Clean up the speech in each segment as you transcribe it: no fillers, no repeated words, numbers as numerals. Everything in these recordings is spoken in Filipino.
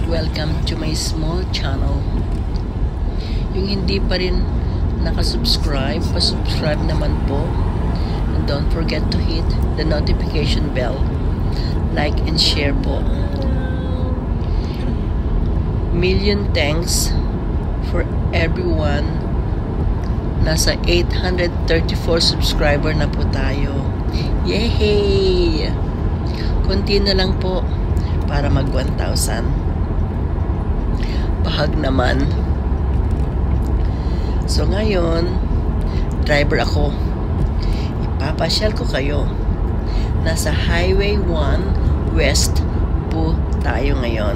Welcome to my small channel. Yung hindi pa rin nakasubscribe, pasubscribe naman po. And don't forget to hit the notification bell. Like and share po. Million thanks for everyone. Nasa 834 subscriber na po tayo. Yay! Konti na lang po para mag 1,000. Bahag naman. So ngayon, driver ako. Ipapasyal ko kayo. Nasa Highway 1 West po tayo ngayon.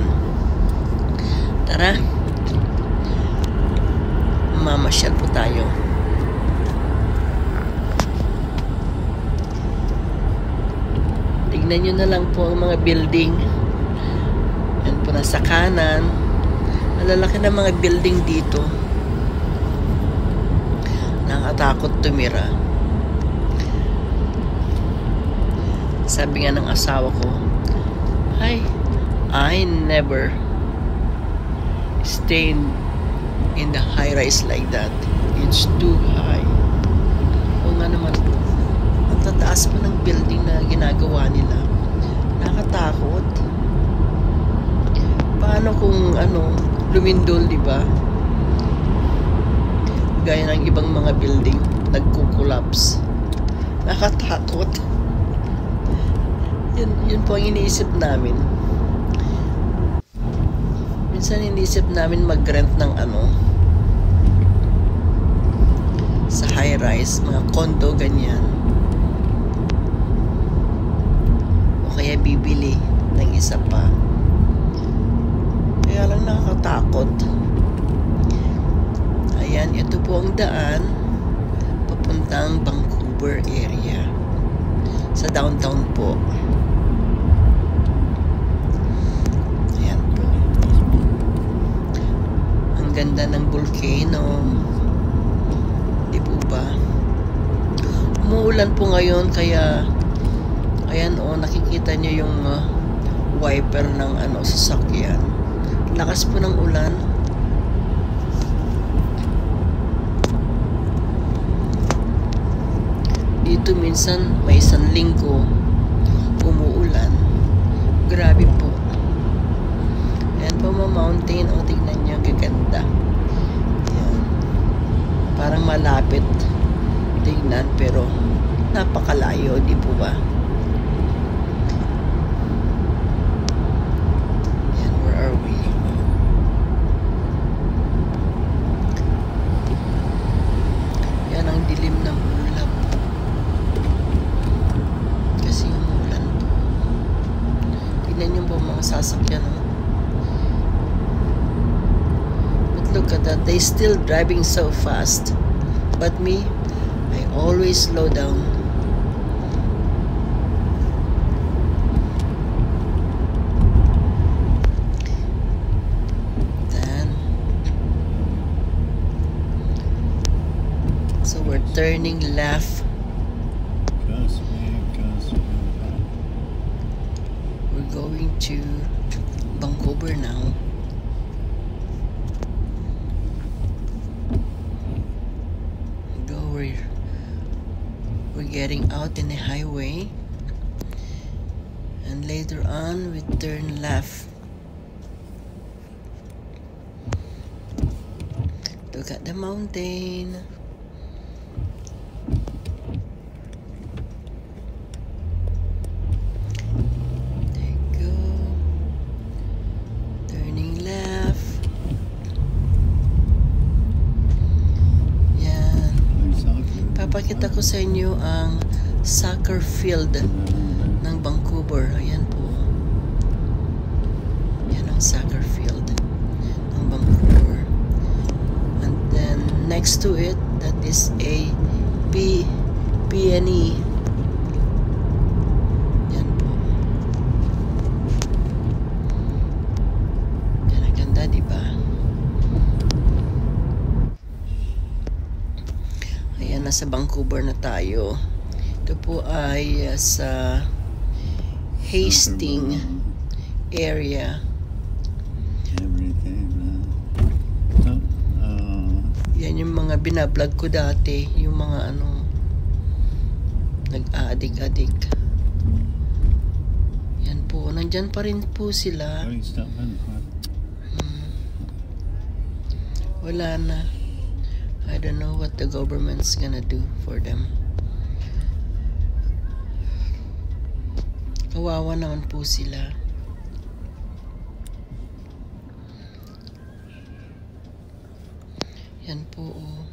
Tara. Mamasyal po tayo. Tignan nyo na lang po ang mga building. Yan po nasa kanan. Ang lalaki ng mga building dito. Nakatakot tumira. Sabi nga ng asawa ko, I never stay in the high rise like that. It's too high. O nga naman po. Ang tataas po ng building na ginagawa nila. Nakatakot. Paano kung lumindol, di ba? Gaya ng ibang mga building nagko-collapse. Nakatakot. Yun po ang iniisip namin. Minsan iniisip namin mag-rent ng sa high-rise, mga condo, ganyan. O kaya bibili ng isa pa. Kaya lang nakakatakot. Ayan, ito po ang daan papuntang Vancouver area. Sa downtown po. Ayan po. Ang ganda ng volcano. Di po ba? Umuulan po ngayon kaya ayan nakikita nyo yung wiper ng sasakyan. Lakas po ng ulan. Dito minsan may isang linggo umuulan. Grabe po. Ayan po mga mountain. O tignan nyo, gaganda. Ayan. Parang malapit tignan pero napakalayo, di po ba? Ayan, where are we? Ayan ang dilim ng ulap. Kasi umuulan po. Tignan nyo po mga sasakyan. But look at that. They still driving so fast. But me, I always slow down. Then, so we're turning left. We're going to Vancouver now. We're getting out in the highway, and later on we turn left. Look at the mountain. There you go. Turning left. Papakita ko sa inyo ang soccer field ng Vancouver. Ayan po. Yan ang soccer field ng Vancouver. And then next to it, that is a PNE. Yan po. Yan ang ganda, diba? Ayan, nasa Vancouver na tayo. Ito po ay sa Hastings area. Yan yung mga binablog ko dati, yung mga ano, nag-aadik-adik. Yan po, nandyan pa rin po sila. Wala na. I don't know what the government's gonna do for them. Kawawa naman po sila. Yan po, oh.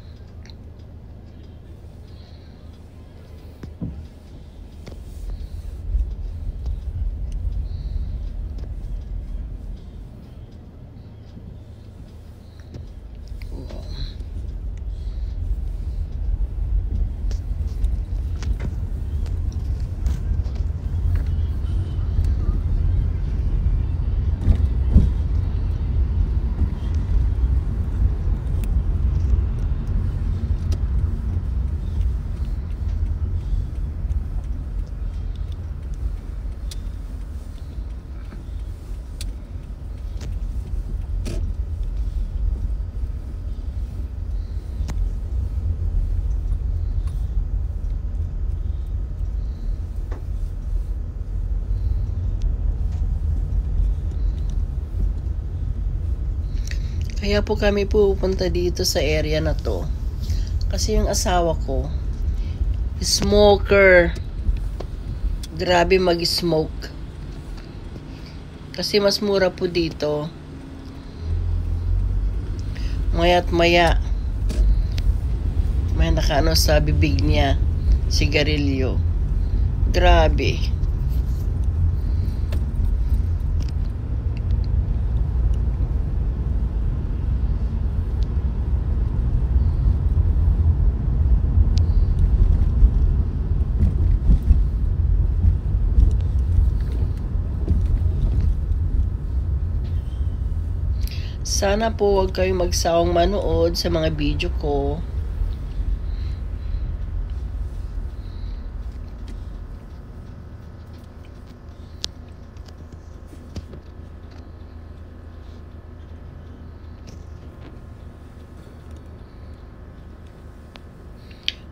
Wow. Kaya po kami pupunta dito sa area na to. Kasi yung asawa ko, smoker. Grabe mag-smoke. Kasi mas mura po dito. Maya't maya, may nakaano sa bibig niya, sigarilyo. Grabe. Sana po huwag kayong magsawang manood sa mga video ko.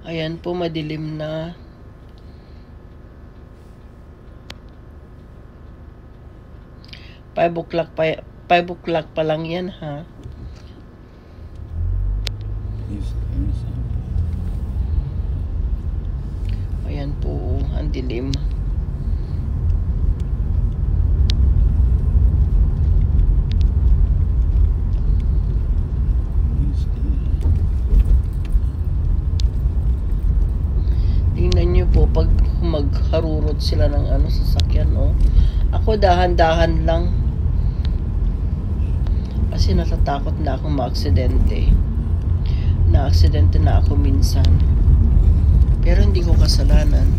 Ayan po, madilim na. Five o'clock pa lang yan, ha? Ayan po, ang dilim. Tingnan nyo po, pag magharurot sila ng ano, sasakyan, oh. Ako dahan-dahan lang. Kasi natatakot na akong maaksidente. Na-aksidente na ako minsan. Pero hindi ko kasalanan.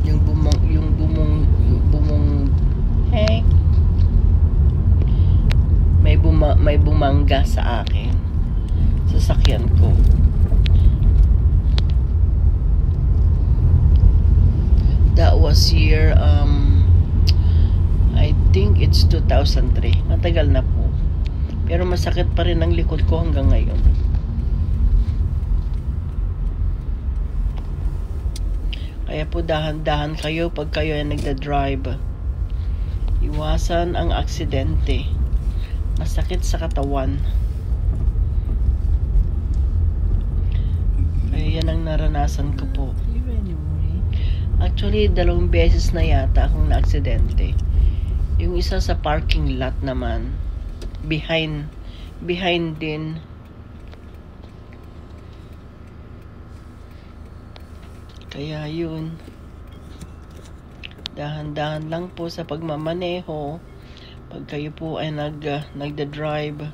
Yung bumong, hey, may bumangga sa akin. Sasakyan ko. That was year, I think it's 2003. Matagal na po. Pero masakit pa rin ang likod ko hanggang ngayon. Kaya po dahan-dahan kayo pag kayo ay nagda-drive. Iwasan ang aksidente. Masakit sa katawan. Kaya yan ang naranasan ko po. Actually, 2 beses na yata akong na-aksidente. Yung isa sa parking lot naman. Behind din. Kaya yun. Dahan-dahan lang po sa pagmamaneho. Pag kayo po ay nagda-drive.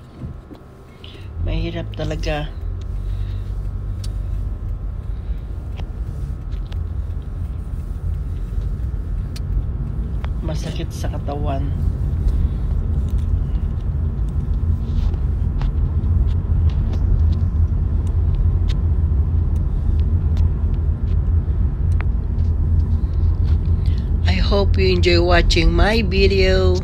Mahirap talaga. Masakit sa katawan. I hope you enjoy watching my video.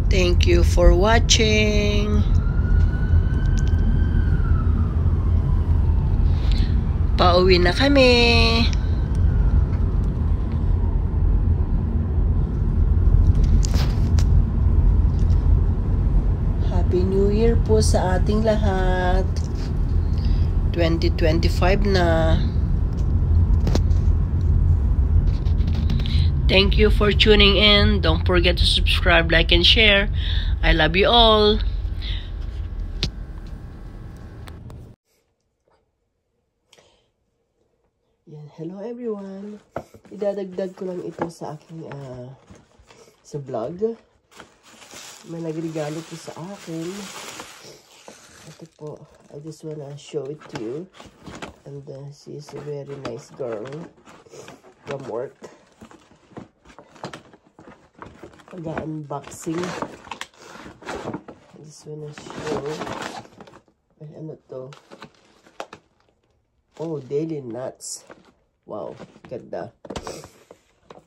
Thank you for watching. Pauwi na kami. Happy New Year po sa ating lahat. 2025 na. Thank you for tuning in. Don't forget to subscribe, like, and share. I love you all. Yan. Hello everyone. Idadagdag ko lang ito sa aking sa vlog. May nagregalo po sa akin. Ito po. I just wanna show it to you. And she's a very nice girl from work. Pag-unboxing. I just wanna show. Ay, ano to? Oh, Daily Nuts. Wow, ganda.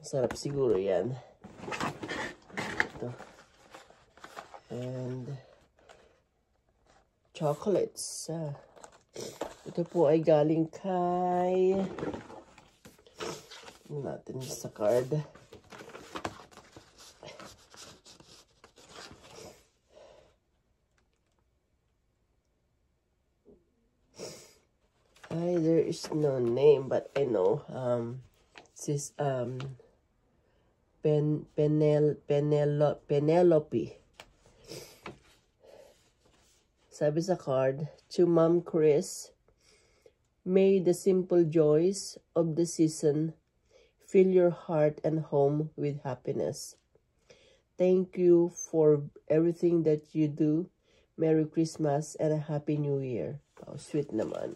Sarap siguro yan. Ito. And chocolates. Ito po ay galing kay natin sa card. There is no name, but I know this Penelope. Sabi sa card, to Mom Chris, may the simple joys of the season fill your heart and home with happiness. Thank you for everything that you do. Merry Christmas and a Happy New Year. Oh, sweet naman.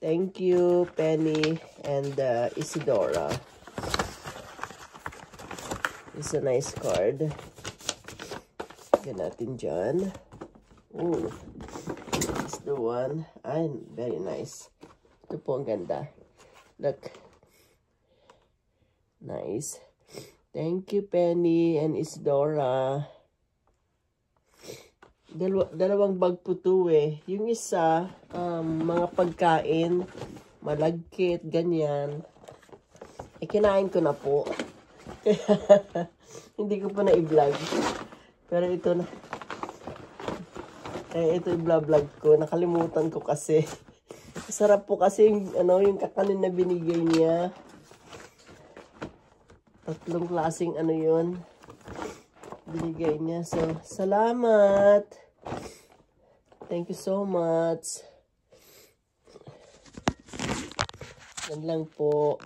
Thank you, Penny and Isidora. It's a nice card. Lagyan natin dyan. Ooh, it's the one. Ay, very nice. Ito po ang ganda. Look. Nice. Thank you, Penny and Isidora. Dalawang bag po to eh. Yung isa, mga pagkain, malagkit, ganyan. Kinain ko na po. Hindi ko pa na-i-vlog. Pero ito na. Ito i-vlog ko. Nakalimutan ko kasi. Sarap po kasi yung, yung kakanin na binigay niya. 3 klaseng yun. Binigay niya. So, salamat. Thank you so much. Yan lang po.